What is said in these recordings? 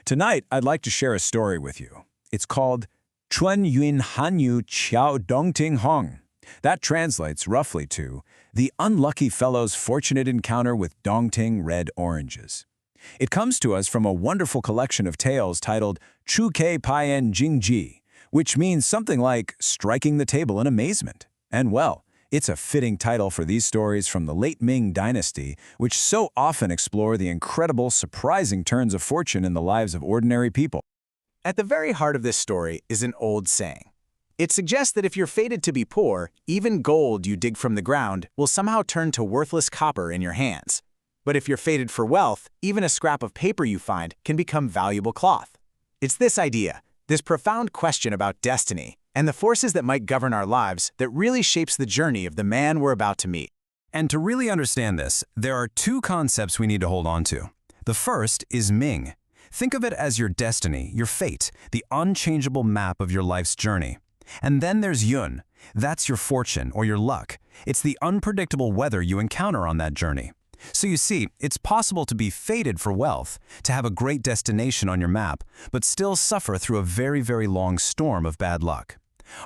Tonight, I'd like to share a story with you. It's called转运汉遇巧洞庭红. That translates roughly to the unlucky fellow's fortunate encounter with Dongting Red oranges. It comes to us from a wonderful collection of tales titled Chu Ke Pian Jing, which means something like striking the table in amazement. And well, it's a fitting title for these stories from the late Ming Dynasty, which so often explore the incredible, surprising turns of fortune in the lives of ordinary people. At the very heart of this story is an old saying. It suggests that if you're fated to be poor, even gold you dig from the ground will somehow turn to worthless copper in your hands. But if you're fated for wealth, even a scrap of paper you find can become valuable cloth. It's this idea, this profound question about destiny, and the forces that might govern our lives that really shapes the journey of the man we're about to meet. And to really understand this, there are two concepts we need to hold on to. The first is Ming. Think of it as your destiny, your fate, the unchangeable map of your life's journey. And then there's Yun. That's your fortune or your luck. It's the unpredictable weather you encounter on that journey. So you see, it's possible to be fated for wealth, to have a great destination on your map, but still suffer through a very, very long storm of bad luck.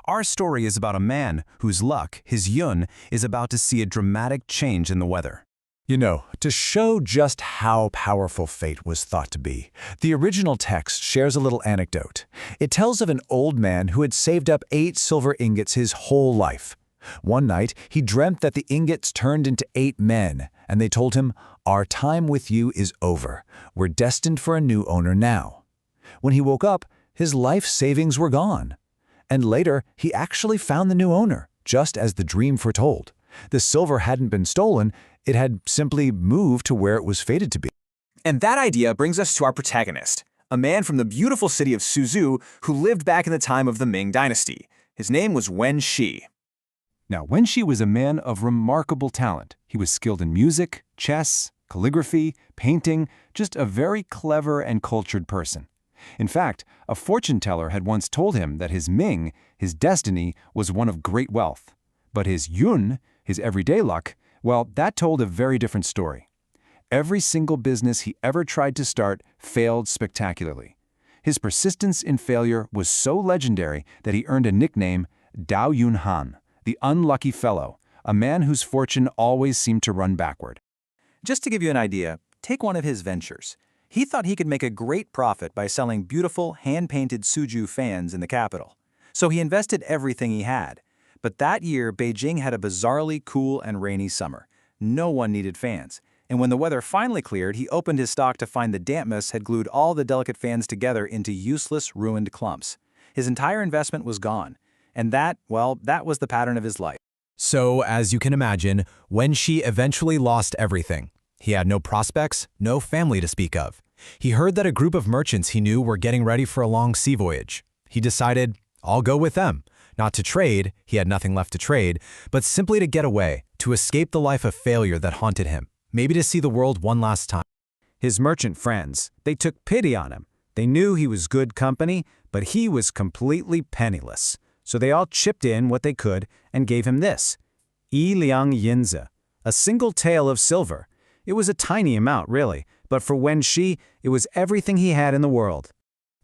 Our story is about a man whose luck, his Yun, is about to see a dramatic change in the weather. You know, to show just how powerful fate was thought to be, the original text shares a little anecdote. It tells of an old man who had saved up 8 silver ingots his whole life. One night, he dreamt that the ingots turned into 8 men, and they told him, "Our time with you is over. We're destined for a new owner now." When he woke up, his life savings were gone. And later, he actually found the new owner, just as the dream foretold. The silver hadn't been stolen, it had simply moved to where it was fated to be. And that idea brings us to our protagonist, a man from the beautiful city of Suzhou who lived back in the time of the Ming Dynasty. His name was Wen Shi. Now, Wen Shi was a man of remarkable talent. He was skilled in music, chess, calligraphy, painting, just a very clever and cultured person. In fact, a fortune teller had once told him that his Ming, his destiny, was one of great wealth. But his Yun, his everyday luck, well, that told a very different story. Every single business he ever tried to start failed spectacularly. His persistence in failure was so legendary that he earned a nickname, Dao Han, the unlucky fellow, a man whose fortune always seemed to run backward. Just to give you an idea, take one of his ventures. He thought he could make a great profit by selling beautiful, hand-painted Suzhou fans in the capital. So he invested everything he had. But that year, Beijing had a bizarrely cool and rainy summer. No one needed fans. And when the weather finally cleared, he opened his stock to find the dampness had glued all the delicate fans together into useless, ruined clumps. His entire investment was gone. And that was the pattern of his life. So, as you can imagine, Wen Shi eventually lost everything. He had no prospects, no family to speak of. He heard that a group of merchants he knew were getting ready for a long sea voyage. He decided, I'll go with them. Not to trade, he had nothing left to trade, but simply to get away, to escape the life of failure that haunted him, maybe to see the world one last time. His merchant friends, they took pity on him. They knew he was good company, but he was completely penniless. So they all chipped in what they could and gave him this, Yi Liang Yinzi, a single tael of silver. It was a tiny amount, really, but for Wen Shi, it was everything he had in the world.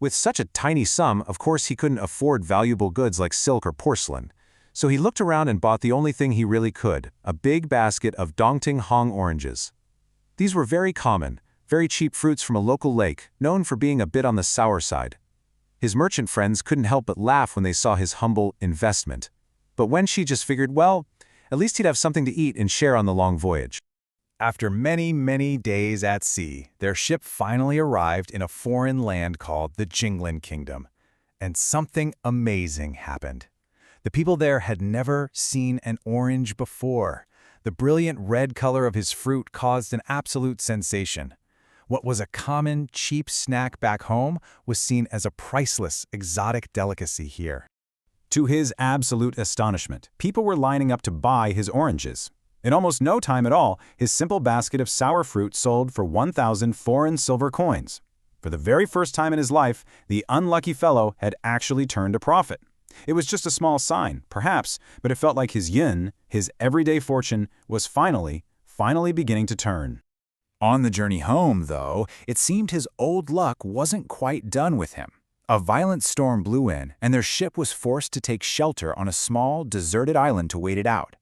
With such a tiny sum, of course he couldn't afford valuable goods like silk or porcelain. So he looked around and bought the only thing he really could, a big basket of Dongting Hong oranges. These were very common, very cheap fruits from a local lake, known for being a bit on the sour side. His merchant friends couldn't help but laugh when they saw his humble investment. But Wen Shi just figured, well, at least he'd have something to eat and share on the long voyage. After many, many days at sea, their ship finally arrived in a foreign land called the Jingling Kingdom. And something amazing happened. The people there had never seen an orange before. The brilliant red color of his fruit caused an absolute sensation. What was a common, cheap snack back home was seen as a priceless, exotic delicacy here. To his absolute astonishment, people were lining up to buy his oranges. In almost no time at all, his simple basket of sour fruit sold for 1,000 foreign silver coins. For the very first time in his life, the unlucky fellow had actually turned a profit. It was just a small sign, perhaps, but it felt like his yin, his everyday fortune, was finally beginning to turn. On the journey home, though, it seemed his old luck wasn't quite done with him. A violent storm blew in, and their ship was forced to take shelter on a small, deserted island to wait it out.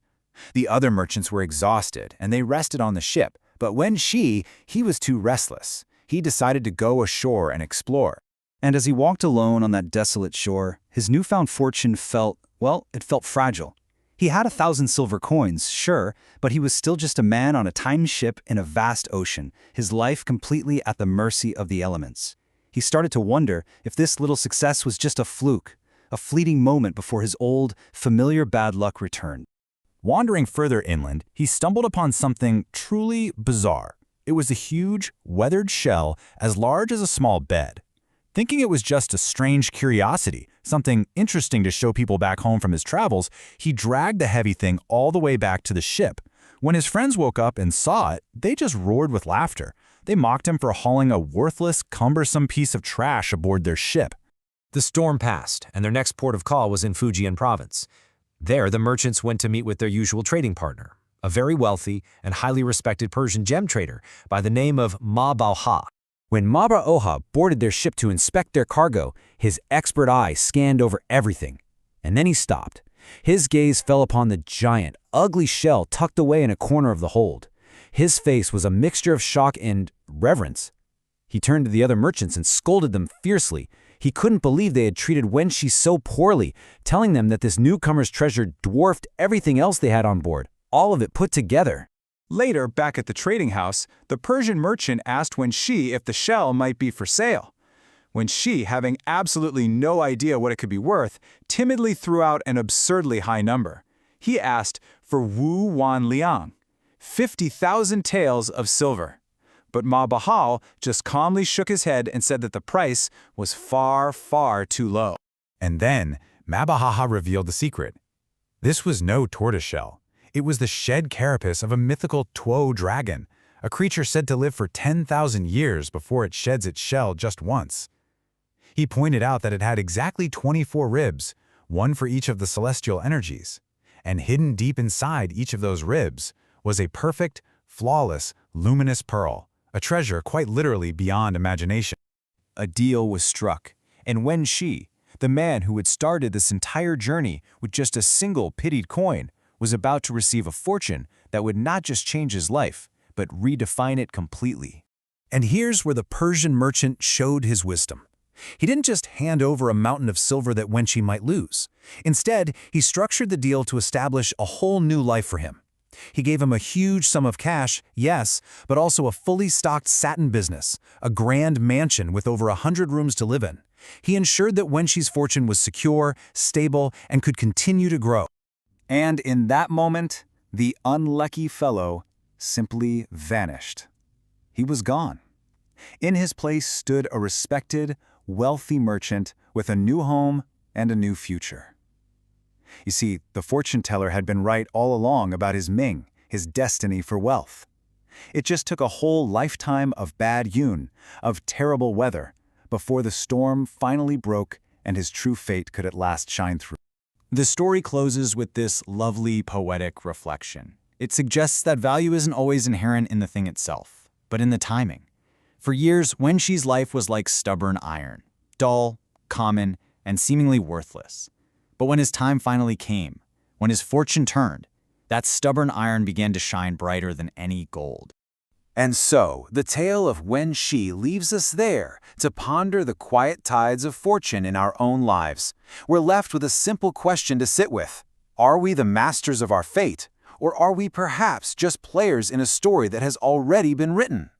The other merchants were exhausted, and they rested on the ship, but Wen Shi, he was too restless. He decided to go ashore and explore. And as he walked alone on that desolate shore, his newfound fortune felt fragile. He had 1,000 silver coins, sure, but he was still just a man on a tiny ship in a vast ocean, his life completely at the mercy of the elements. He started to wonder if this little success was just a fluke, a fleeting moment before his old, familiar bad luck returned. Wandering further inland, he stumbled upon something truly bizarre. It was a huge, weathered shell as large as a small bed. Thinking it was just a strange curiosity, something interesting to show people back home from his travels, he dragged the heavy thing all the way back to the ship. When his friends woke up and saw it, they just roared with laughter. They mocked him for hauling a worthless, cumbersome piece of trash aboard their ship. The storm passed, and their next port of call was in Fujian province. There, the merchants went to meet with their usual trading partner, a very wealthy and highly respected Persian gem trader by the name of Ma Baoha. When Ma Baoha boarded their ship to inspect their cargo, his expert eye scanned over everything. And then he stopped. His gaze fell upon the giant, ugly shell tucked away in a corner of the hold. His face was a mixture of shock and reverence. He turned to the other merchants and scolded them fiercely. He couldn't believe they had treated Wen Shi so poorly, telling them that this newcomer's treasure dwarfed everything else they had on board, all of it put together. Later, back at the trading house, the Persian merchant asked Wen Shi if the shell might be for sale. Wen Shi, having absolutely no idea what it could be worth, timidly threw out an absurdly high number. He asked for Wu Wan Liang, 50,000 taels of silver. But Ma Bahal just calmly shook his head and said that the price was far, far too low. And then, Ma Bahaha revealed the secret. This was no tortoiseshell. It was the shed carapace of a mythical Tuo dragon, a creature said to live for 10,000 years before it sheds its shell just once. He pointed out that it had exactly 24 ribs, one for each of the celestial energies. And hidden deep inside each of those ribs was a perfect, flawless, luminous pearl, a treasure quite literally beyond imagination. A deal was struck, and Wen Shi, the man who had started this entire journey with just a single pitied coin, was about to receive a fortune that would not just change his life, but redefine it completely. And here's where the Persian merchant showed his wisdom. He didn't just hand over a mountain of silver that Wen Shi might lose. Instead, he structured the deal to establish a whole new life for him. He gave him a huge sum of cash, yes, but also a fully stocked satin business, a grand mansion with over 100 rooms to live in. He ensured that Wen Shi's fortune was secure, stable, and could continue to grow. And in that moment, the unlucky fellow simply vanished. He was gone. In his place stood a respected, wealthy merchant with a new home and a new future. You see, the fortune teller had been right all along about his Ming, his destiny for wealth. It just took a whole lifetime of bad yun, of terrible weather, before the storm finally broke and his true fate could at last shine through. The story closes with this lovely poetic reflection. It suggests that value isn't always inherent in the thing itself, but in the timing. For years, Wen Shi's life was like stubborn iron, dull, common, and seemingly worthless. But when his time finally came, when his fortune turned, that stubborn iron began to shine brighter than any gold. And so, the tale of Wen Shi leaves us there to ponder the quiet tides of fortune in our own lives. We're left with a simple question to sit with. Are we the masters of our fate, or are we perhaps just players in a story that has already been written?